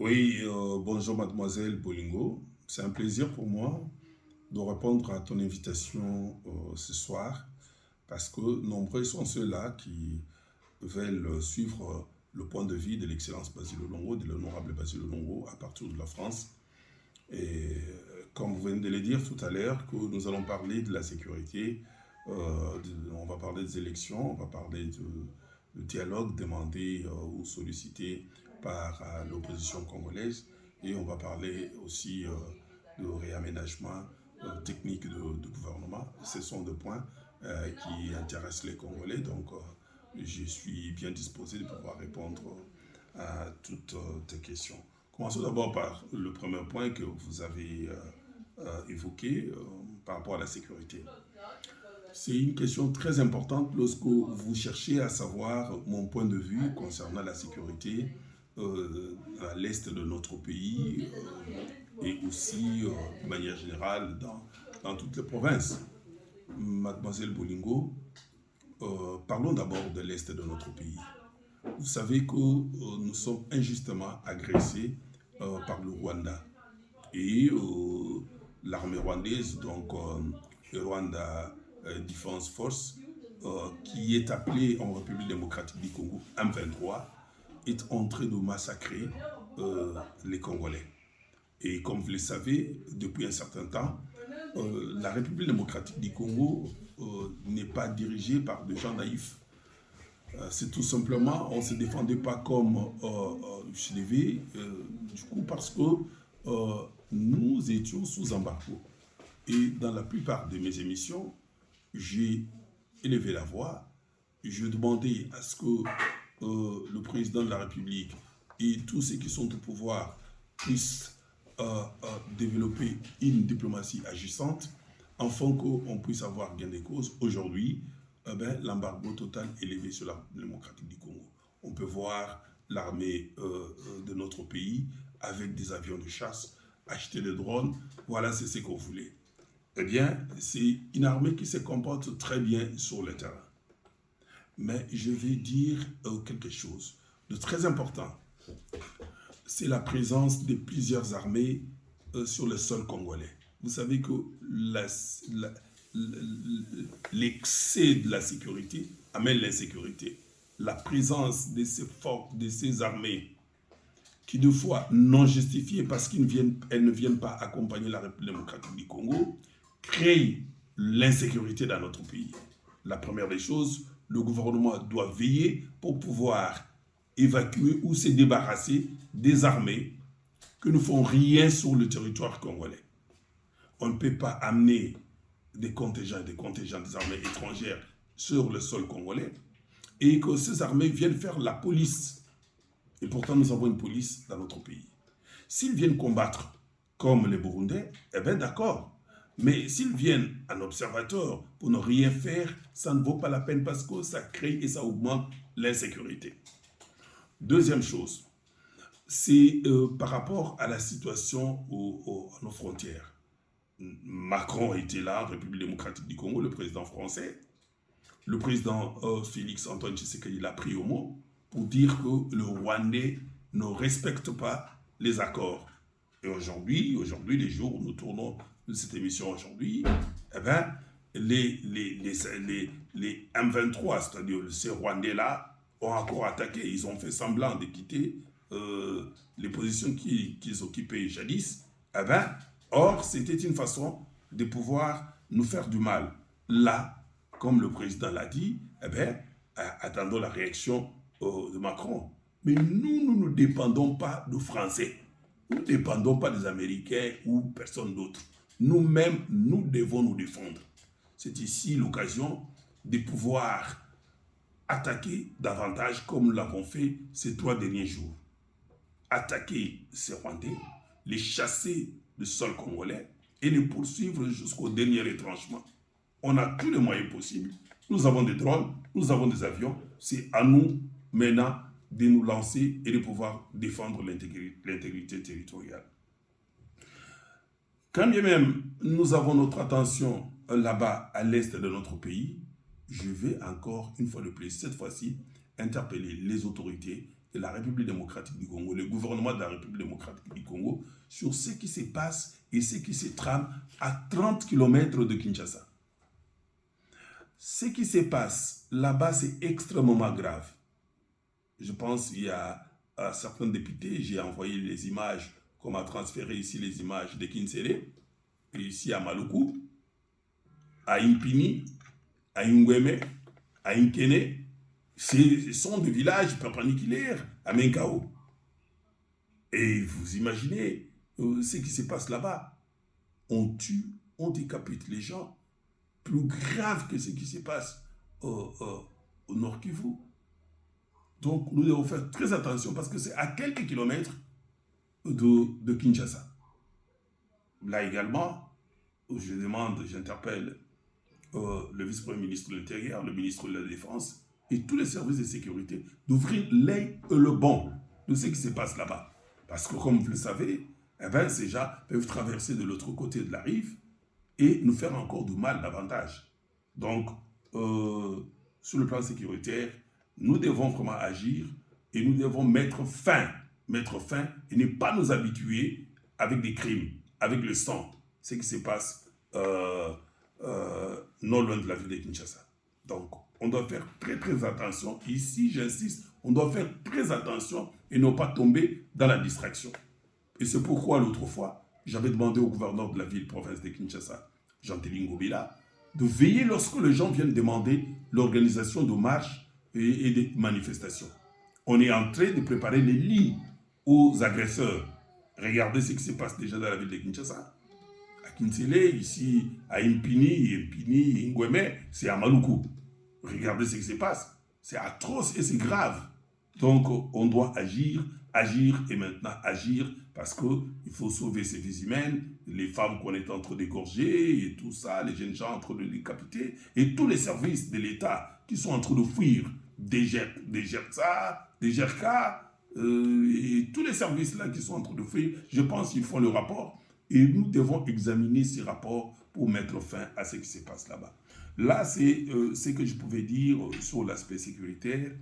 Oui, bonjour mademoiselle Bolingo. C'est un plaisir pour moi de répondre à ton invitation ce soir parce que nombreux sont ceux-là qui veulent suivre le point de vue de l'excellence Basile Longo, de l'honorable Basile Longo à partir de la France. Et comme vous venez de le dire tout à l'heure, que nous allons parler de la sécurité, on va parler des élections, on va parler de dialogue demandé ou sollicité par l'opposition congolaise, et on va parler aussi de réaménagement technique de gouvernement. Ce sont des points qui intéressent les Congolais, donc je suis bien disposé de pouvoir répondre à toutes tes questions. Commençons d'abord par le premier point que vous avez évoqué par rapport à la sécurité. C'est une question très importante lorsque vous cherchez à savoir mon point de vue concernant la sécurité à l'est de notre pays et aussi de manière générale dans toutes les provinces. Mademoiselle Bolingo, parlons d'abord de l'est de notre pays. Vous savez que nous sommes injustement agressés par le Rwanda. Et l'armée rwandaise, donc le Rwanda Defense Force, qui est appelée en République démocratique du Congo M23, est en train de massacrer les Congolais. Et comme vous le savez, depuis un certain temps, la République démocratique du Congo n'est pas dirigée par des gens naïfs. C'est tout simplement, on ne se défendait pas comme Chilevé, du coup, parce que nous étions sous embargo. Et dans la plupart de mes émissions, j'ai élevé la voix, je demandais à ce que le président de la République et tous ceux qui sont au pouvoir puissent développer une diplomatie agissante afin qu'on puisse avoir gain de cause. Aujourd'hui, l'embargo total est levé sur la démocratique du Congo. On peut voir l'armée de notre pays avec des avions de chasse, acheter des drones, voilà, c'est ce qu'on voulait. Eh bien, c'est une armée qui se comporte très bien sur le terrain. Mais je vais dire quelque chose de très important. C'est la présence de plusieurs armées sur le sol congolais. Vous savez que l'excès de la sécurité amène l'insécurité. La présence de ces armées qui de fois non justifiées parce qu'elles ne viennent pas accompagner la République démocratique du Congo, créent l'insécurité dans notre pays. La première des choses, le gouvernement doit veiller pour pouvoir évacuer ou se débarrasser des armées qui ne font rien sur le territoire congolais. On ne peut pas amener des contingents des armées étrangères sur le sol congolais et que ces armées viennent faire la police. Et pourtant, nous avons une police dans notre pays. S'ils viennent combattre comme les Burundais, eh bien d'accord. Mais s'ils viennent en observateur pour ne rien faire, ça ne vaut pas la peine parce que ça crée et ça augmente l'insécurité. Deuxième chose, c'est par rapport à la situation à nos frontières. Macron était là, République démocratique du Congo, le président français. Le président Félix Antoine Tshisekedi l'a pris au mot pour dire que le Rwandais ne respecte pas les accords. Et aujourd'hui, les jours où nous tournons de cette émission aujourd'hui, eh ben, les M23, c'est-à-dire ces Rwandais-là, ont encore attaqué. Ils ont fait semblant de quitter les positions qu'ils occupaient jadis. Eh ben, or, c'était une façon de pouvoir nous faire du mal. Là, comme le président l'a dit, eh ben, attendons la réaction de Macron. Mais nous ne dépendons pas de Français. Nous ne dépendons pas des Américains ou personne d'autre. Nous-mêmes, nous devons nous défendre. C'est ici l'occasion de pouvoir attaquer davantage comme nous l'avons fait ces 3 derniers jours. Attaquer ces Rwandais, les chasser du sol congolais et les poursuivre jusqu'au dernier retranchement. On a tous les moyens possibles. Nous avons des drones, nous avons des avions. C'est à nous maintenant de nous lancer et de pouvoir défendre l'intégrité territoriale. Quand bien même nous avons notre attention là-bas à l'est de notre pays, je vais encore une fois de plus, cette fois-ci, interpeller les autorités la République démocratique du Congo, le gouvernement de la République démocratique du Congo, sur ce qui se passe et ce qui se trame à 30 km de Kinshasa. Ce qui se passe là-bas, c'est extrêmement grave. Je pense qu'il y a certains députés, j'ai envoyé les images, qu'on m'a transféré ici les images de Kinsele, ici à Maluku, à Impini, à Ngweme, à Nkene. Ce sont des villages perpendiculaires à Menkao. Et vous imaginez ce qui se passe là-bas. On tue, on décapite les gens. Plus grave que ce qui se passe au Nord Kivu. Donc nous devons faire très attention parce que c'est à quelques kilomètres de Kinshasa. Là également, je demande, j'interpelle le vice-premier ministre de l'Intérieur, le ministre de la Défense et tous les services de sécurité d'ouvrir l'œil et le bon de ce qui se passe là-bas. Parce que comme vous le savez, eh ben, ces gens peuvent traverser de l'autre côté de la rive et nous faire encore du mal davantage. Donc, sur le plan sécuritaire, nous devons vraiment agir et nous devons mettre fin et ne pas nous habituer avec des crimes, avec le sang, ce qui se passe non loin de la ville de Kinshasa. Donc, on doit faire très très attention. Ici, j'insiste, on doit faire très attention et ne pas tomber dans la distraction. Et c'est pourquoi l'autre fois, j'avais demandé au gouverneur de la ville-province de Kinshasa, Jean-Téli Ngobila, de veiller lorsque les gens viennent demander l'organisation de marches et des manifestations. On est en train de préparer les lits aux agresseurs. Regardez ce qui se passe déjà dans la ville de Kinshasa. À Kinsele, ici, à Impini, Ngweme, c'est à Maluku. Regardez ce qui se passe. C'est atroce et c'est grave. Donc, on doit agir et maintenant agir parce qu'il faut sauver ces vies humaines, les femmes qu'on est en train d'égorger et tout ça, les jeunes gens en train de décapiter et tous les services de l'État qui sont en train de fuir des GERSA, des GERCA et tous les services là qui sont en train de fuir. Je pense qu'ils font le rapport et nous devons examiner ces rapports pour mettre fin à ce qui se passe là-bas. Là, c'est ce que je pouvais dire sur l'aspect sécuritaire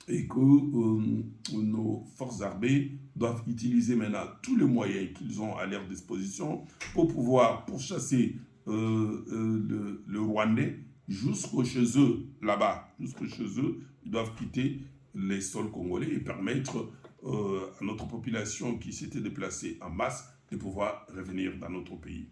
et que nos forces armées doivent utiliser maintenant tous les moyens qu'ils ont à leur disposition pour pouvoir pourchasser le Rwandais jusqu'au chez eux, là-bas, jusqu'au chez eux. Ils doivent quitter les sols congolais et permettre à notre population qui s'était déplacée en masse de pouvoir revenir dans notre pays.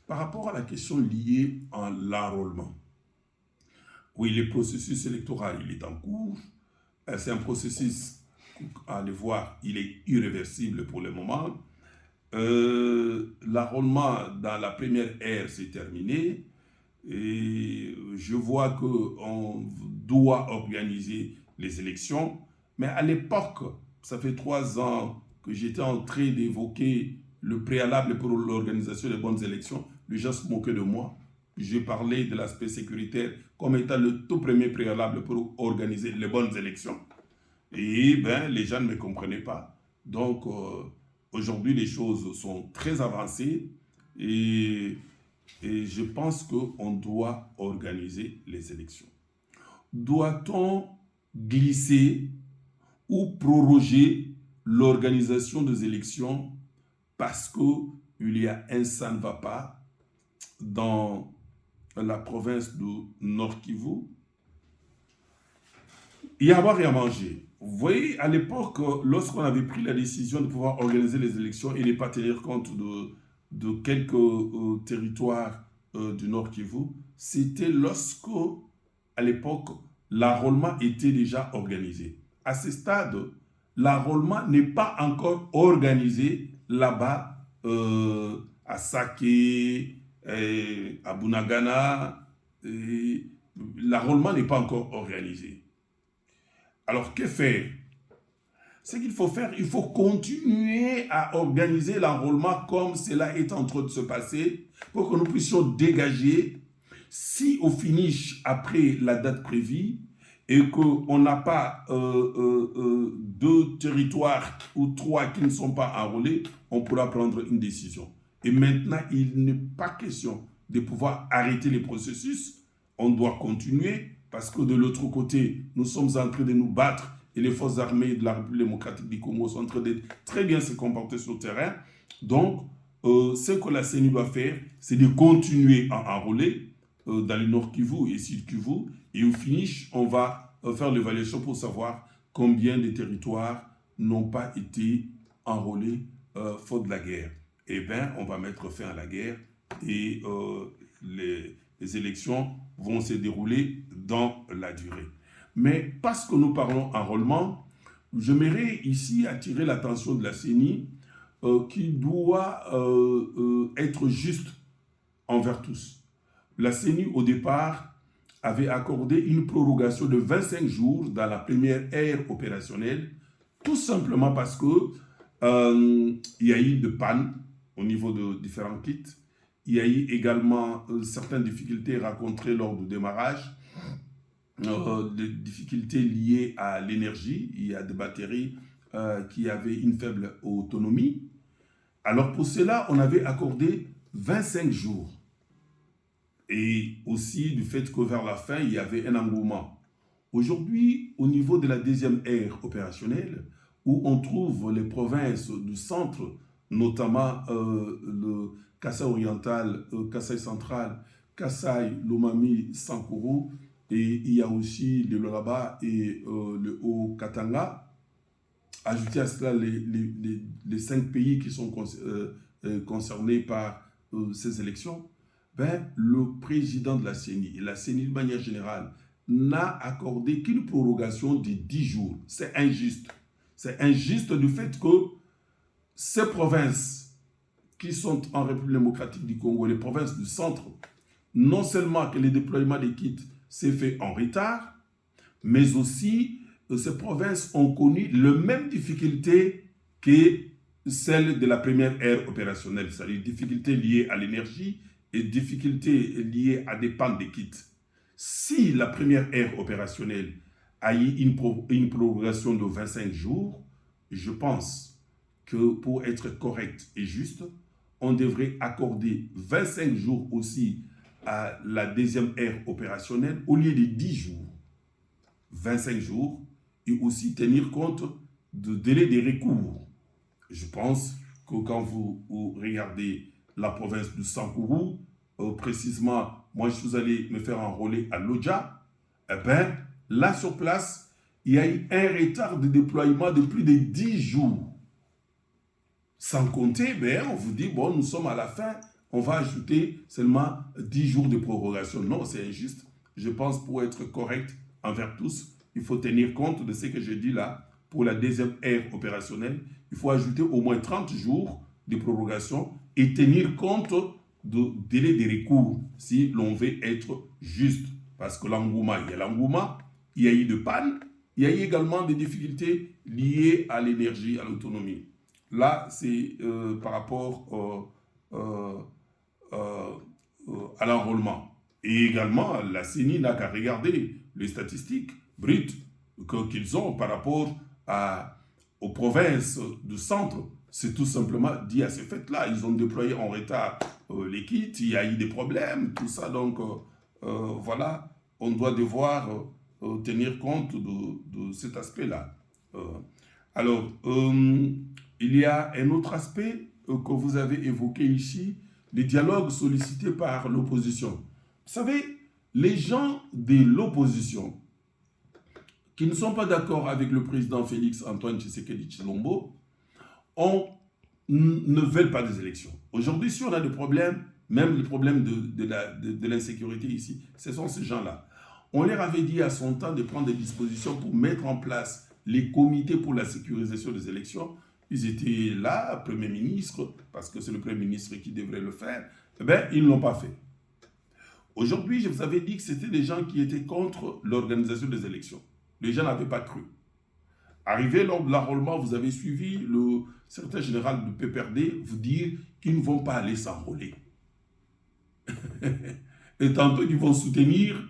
Par rapport à la question liée à l'enrôlement, oui, le processus électoral, il est en cours. C'est un processus, à le voir, il est irréversible pour le moment. L'enrôlement dans la première ère, c'est terminé. Et je vois qu'on doit organiser les élections. Mais à l'époque, ça fait 3 ans que j'étais en train d'évoquer le préalable pour l'organisation des bonnes élections. Les gens se moquaient de moi. Je parlais de l'aspect sécuritaire comme étant le tout premier préalable pour organiser les bonnes élections. Et les gens ne me comprenaient pas. Donc, aujourd'hui, les choses sont très avancées et je pense qu'on doit organiser les élections. Doit-on glisser ou proroger l'organisation des élections parce qu'il y a un ça ne va pas dans la province de Nord Kivu? Il y a à boire et à manger. Vous voyez, à l'époque, lorsqu'on avait pris la décision de pouvoir organiser les élections et ne pas tenir compte de quelques territoires du Nord Kivu, c'était lorsque, à l'époque, l'enrôlement était déjà organisé. À ce stade, l'enrôlement n'est pas encore organisé là-bas, à Saké, à Bunagana. L'enrôlement n'est pas encore organisé. Alors, que faire? Ce qu'il faut faire, il faut continuer à organiser l'enrôlement comme cela est en train de se passer pour que nous puissions dégager, si au finish, après la date prévue, et qu'on n'a pas 2 territoires ou 3 qui ne sont pas enrôlés, on pourra prendre une décision. Et maintenant, il n'est pas question de pouvoir arrêter les processus. On doit continuer parce que de l'autre côté, nous sommes en train de nous battre et les forces armées de la République démocratique du Congo sont en train de très bien se comporter sur le terrain. Donc, ce que la CENI doit faire, c'est de continuer à enrôler dans le Nord Kivu et Sud Kivu. Et au finish, on va faire l'évaluation pour savoir combien de territoires n'ont pas été enrôlés faute de la guerre. Eh bien, on va mettre fin à la guerre et les élections vont se dérouler dans la durée. Mais parce que nous parlons enrôlement, j'aimerais ici attirer l'attention de la CENI qui doit être juste envers tous. La CENI, au départ, avait accordé une prorogation de 25 jours dans la première ère opérationnelle, tout simplement parce que il y a eu de panne au niveau de différents kits. Il y a eu également certaines difficultés rencontrées lors du démarrage, des difficultés liées à l'énergie. Il y a des batteries qui avaient une faible autonomie. Alors pour cela, on avait accordé 25 jours. Et aussi du fait que vers la fin, il y avait un engouement. Aujourd'hui, au niveau de la deuxième ère opérationnelle, où on trouve les provinces du centre, notamment le Kasaï oriental, Kasaï central, Kasaï, Lomami, Sankuru, et il y a aussi le Lualaba et le Haut-Katanga. Ajouter à cela les 5 pays qui sont concernés par ces élections, ben, le président de la CENI et la CENI de manière générale n'a accordé qu'une prorogation de 10 jours. C'est injuste. C'est injuste du fait que ces provinces qui sont en République démocratique du Congo, les provinces du centre, non seulement que le déploiement des kits s'est fait en retard, mais aussi ces provinces ont connu les mêmes difficultés que celles de la première ère opérationnelle, c'est-à-dire difficultés liées à l'énergie et difficultés liées à des pannes de kits. Si la première ère opérationnelle a eu une prorogation de 25 jours, je pense que pour être correct et juste, on devrait accorder 25 jours aussi à la deuxième ère opérationnelle au lieu de 10 jours. 25 jours et aussi tenir compte du délai des recours. Je pense que quand vous regardez la province du Sankuru, précisément, moi je suis allé me faire enrôler à Lodja, eh bien, là sur place, il y a eu un retard de déploiement de plus de 10 jours. Sans compter, ben, on vous dit, bon, nous sommes à la fin, on va ajouter seulement 10 jours de prorogation. Non, c'est injuste. Je pense pour être correct envers tous, il faut tenir compte de ce que je dis là. Pour la deuxième ère opérationnelle, il faut ajouter au moins 30 jours de prorogation et tenir compte du délai de recours si l'on veut être juste. Parce que l'engouement, il y a l'engouement, il y a eu de panne, il y a eu également des difficultés liées à l'énergie, à l'autonomie. Là, c'est par rapport à l'enrôlement. Et également, la CENI n'a qu'à regarder les statistiques brutes qu'ils ont par rapport aux provinces du centre. C'est tout simplement dit à ces faits-là. Ils ont déployé en retard les kits, il y a eu des problèmes, tout ça. Donc, voilà, on doit devoir tenir compte de cet aspect-là. Alors, il y a un autre aspect que vous avez évoqué ici, les dialogues sollicités par l'opposition. Vous savez, les gens de l'opposition qui ne sont pas d'accord avec le président Félix Antoine Tshisekedi Tshilombo ne veulent pas des élections. Aujourd'hui, si on a des problèmes, même les problèmes de l'insécurité ici, ce sont ces gens-là. On leur avait dit à son temps de prendre des dispositions pour mettre en place les comités pour la sécurisation des élections. Ils étaient là, Premier ministre, parce que c'est le Premier ministre qui devrait le faire. Eh bien, ils ne l'ont pas fait. Aujourd'hui, je vous avais dit que c'était des gens qui étaient contre l'organisation des élections. Les gens n'avaient pas cru. Arrivé lors de l'enrôlement, vous avez suivi le secrétaire général du PPRD vous dire qu'ils ne vont pas aller s'enrôler. Et tantôt, ils vont soutenir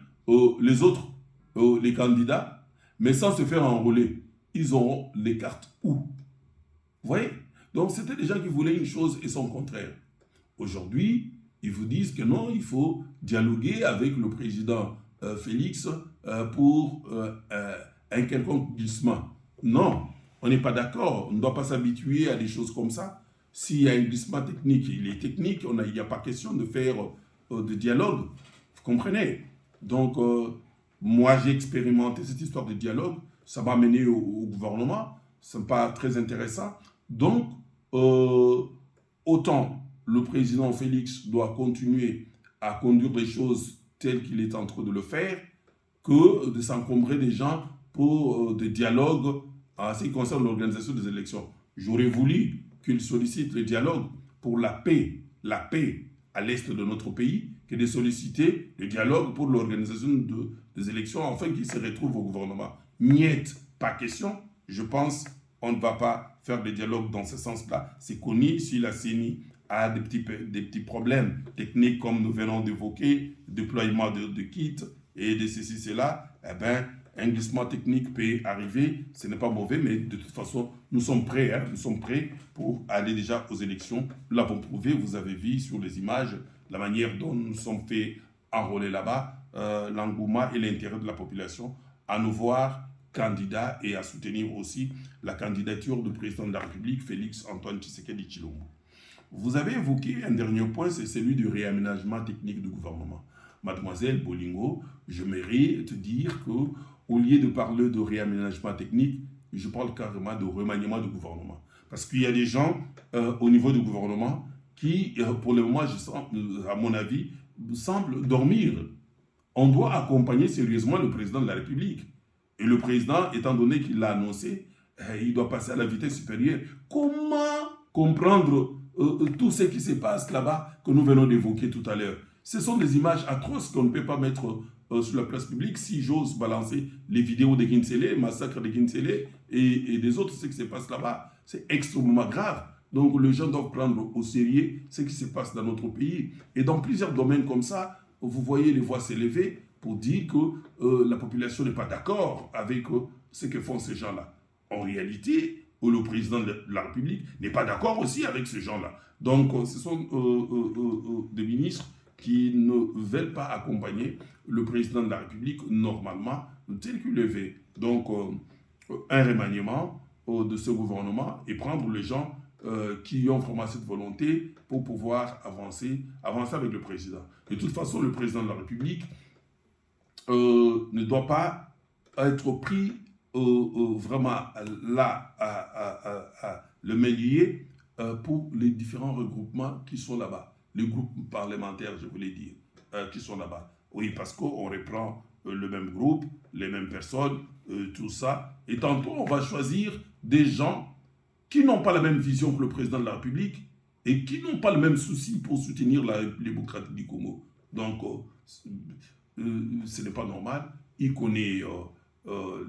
les autres, les candidats, mais sans se faire enrôler. Ils auront les cartes où? Vous voyez? Donc, c'était des gens qui voulaient une chose et son contraire. Aujourd'hui, ils vous disent que non, il faut dialoguer avec le président Félix pour un quelconque glissement. Non, on n'est pas d'accord. On ne doit pas s'habituer à des choses comme ça. S'il y a un glissement technique, il est technique. Il n'y a pas question de faire de dialogue. Vous comprenez? Donc, moi, j'ai expérimenté cette histoire de dialogue. Ça m'a mené au gouvernement. Ce n'est pas très intéressant. Donc, autant le président Félix doit continuer à conduire les choses telles qu'il est en train de le faire, que de s'encombrer des gens pour des dialogues en ce qui concerne l'organisation des élections. J'aurais voulu qu'il sollicite le dialogue pour la paix à l'est de notre pays, que de solliciter le dialogue pour l'organisation des élections, afin qu'il se retrouve au gouvernement. Niet, pas question. Je pense on ne va pas faire des dialogues dans ce sens-là. C'est connu si la CENI a des petits problèmes techniques comme nous venons d'évoquer, déploiement de kits et de ceci, cela, eh bien, un glissement technique peut arriver, ce n'est pas mauvais, mais de toute façon, nous sommes prêts, nous sommes prêts pour aller déjà aux élections. Nous l'avons prouvé, vous avez vu sur les images, la manière dont nous sommes fait enrôler là-bas, l'engouement et l'intérêt de la population à nous voir candidats et à soutenir aussi la candidature du président de la République, Félix Antoine Tshisekedi Tshilombo. Vous avez évoqué un dernier point, c'est celui du réaménagement technique du gouvernement. Mademoiselle Bolingo, je mérite de dire qu'au lieu de parler de réaménagement technique, je parle carrément de remaniement du gouvernement. Parce qu'il y a des gens au niveau du gouvernement qui, pour le moment, à mon avis, semblent dormir. On doit accompagner sérieusement le président de la République. Et le président, étant donné qu'il l'a annoncé, il doit passer à la vitesse supérieure. Comment comprendre tout ce qui se passe là-bas que nous venons d'évoquer tout à l'heure? Ce sont des images atroces qu'on ne peut pas mettre sur la place publique. Si j'ose balancer les vidéos de Kinsele, massacre de Kinsele et des autres, ce qui se passe là-bas, c'est extrêmement grave. Donc les gens doivent prendre au sérieux ce qui se passe dans notre pays. Et dans plusieurs domaines comme ça, vous voyez les voix s'élever pour dire que la population n'est pas d'accord avec ce que font ces gens-là. En réalité, le président de la République n'est pas d'accord aussi avec ces gens-là. Donc, ce sont des ministres qui ne veulent pas accompagner le président de la République normalement tel qu'il le veut. Donc, un remaniement de ce gouvernement et prendre les gens qui ont vraiment cette volonté pour pouvoir avancer avec le président. De toute façon, le président de la République ne doit pas être pris vraiment là à le mêler pour les différents regroupements qui sont là-bas. Les groupes parlementaires, je voulais dire, qui sont là-bas. Oui, parce qu'on reprend le même groupe, les mêmes personnes, tout ça. Et tantôt, on va choisir des gens qui n'ont pas la même vision que le président de la République et qui n'ont pas le même souci pour soutenir la République démocratique du Congo. Donc, ce n'est pas normal. Il connaît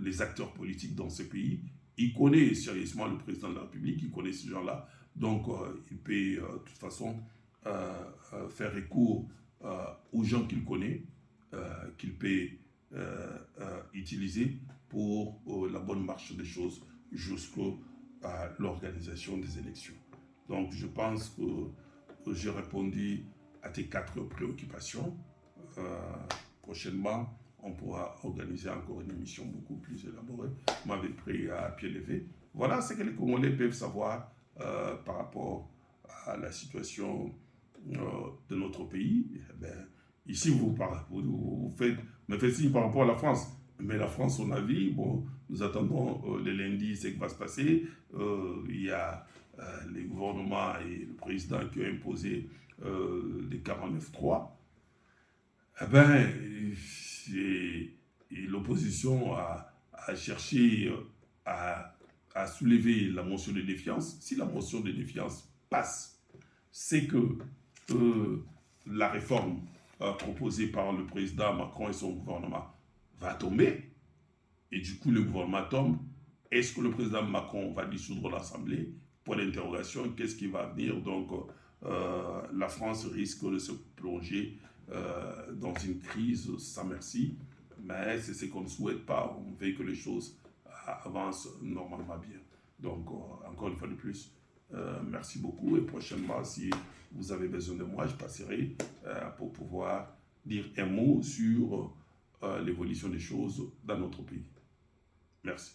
les acteurs politiques dans ce pays. Il connaît sérieusement le président de la République. Il connaît ces gens-là. Donc, il peut de toute façon faire recours aux gens qu'il connaît, qu'il peut utiliser pour la bonne marche des choses jusqu'à l'organisation des élections. Donc, je pense que j'ai répondu à tes 4 préoccupations. Prochainement, on pourra organiser encore une émission beaucoup plus élaborée. Vous m'avez pris à pied levé. Voilà ce que les Congolais peuvent savoir par rapport à la situation de notre pays. Eh bien, ici, vous me faites signe par rapport à la France. Mais la France, on a vu, bon, nous attendons le lundi ce qui va se passer. Il y a les gouvernements et le président qui ont imposé des 49.3. Eh bien, l'opposition a cherché à soulever la motion de défiance. Si la motion de défiance passe, c'est que la réforme proposée par le président Macron et son gouvernement va tomber. Et du coup, le gouvernement tombe. Est-ce que le président Macron va dissoudre l'Assemblée? Point d'interrogation, qu'est-ce qui va venir? Donc, la France risque de se plonger dans une crise sans merci. Mais c'est ce qu'on ne souhaite pas. On veut que les choses avancent normalement bien. Donc, encore une fois de plus, merci beaucoup. Et prochainement, si vous avez besoin de moi, je passerai pour pouvoir dire un mot sur l'évolution des choses dans notre pays. Merci.